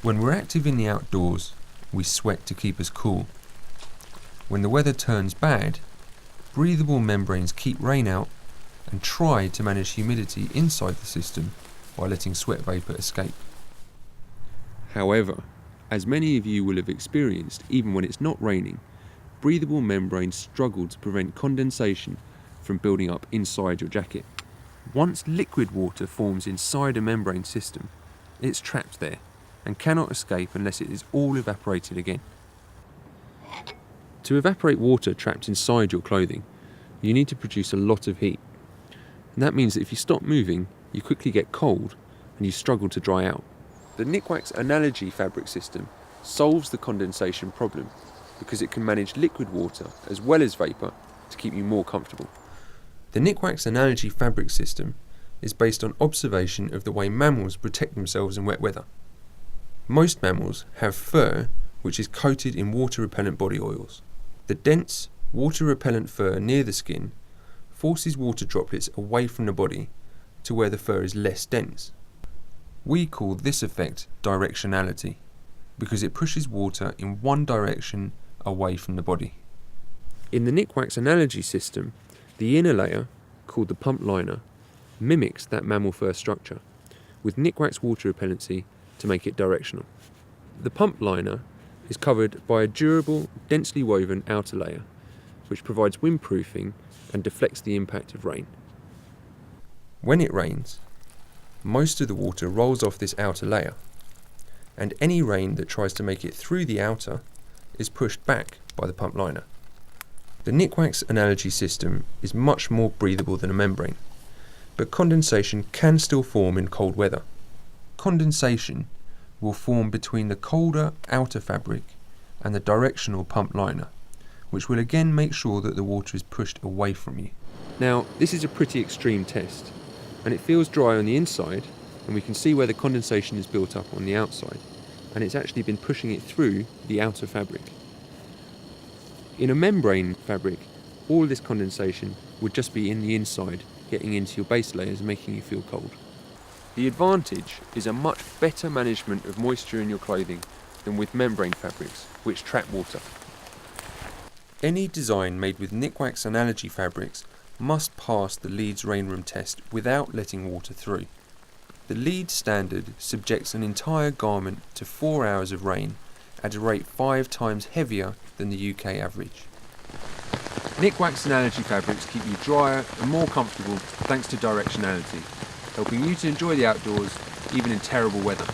When we're active in the outdoors, we sweat to keep us cool. When the weather turns bad, breathable membranes keep rain out and try to manage humidity inside the system by letting sweat vapour escape. However, as many of you will have experienced, even when it's not raining, breathable membranes struggle to prevent condensation from building up inside your jacket. Once liquid water forms inside a membrane system, it's trapped there and cannot escape unless it is all evaporated again. To evaporate water trapped inside your clothing, you need to produce a lot of heat. And that means that if you stop moving, you quickly get cold and you struggle to dry out. The Nikwax Analogy fabric system solves the condensation problem because it can manage liquid water as well as vapour to keep you more comfortable. The Nikwax Analogy fabric system is based on observation of the way mammals protect themselves in wet weather. Most mammals have fur which is coated in water-repellent body oils. The dense, water-repellent fur near the skin forces water droplets away from the body to where the fur is less dense. We call this effect directionality because it pushes water in one direction away from the body. In the Nikwax Analogy system, the inner layer, called the pump liner, mimics that mammal fur structure, with Nikwax water repellency to make it directional. The pump liner is covered by a durable, densely woven outer layer, which provides windproofing and deflects the impact of rain. When it rains, most of the water rolls off this outer layer, and any rain that tries to make it through the outer is pushed back by the pump liner. The Nikwax Analogy system is much more breathable than a membrane, but condensation can still form in cold weather. Condensation will form between the colder outer fabric and the directional pump liner, which will again make sure that the water is pushed away from you. Now, this is a pretty extreme test, and it feels dry on the inside, and we can see where the condensation is built up on the outside, and it's actually been pushing it through the outer fabric. In a membrane fabric, all this condensation would just be in the inside, getting into your base layers and making you feel cold. The advantage is a much better management of moisture in your clothing than with membrane fabrics, which trap water. Any design made with Nikwax Analogy fabrics must pass the Leeds rainroom test without letting water through. The Leeds standard subjects an entire garment to 4 hours of rain at a rate 5 times heavier than the UK average. Nikwax Analogy fabrics keep you drier and more comfortable thanks to directionality, helping you to enjoy the outdoors even in terrible weather.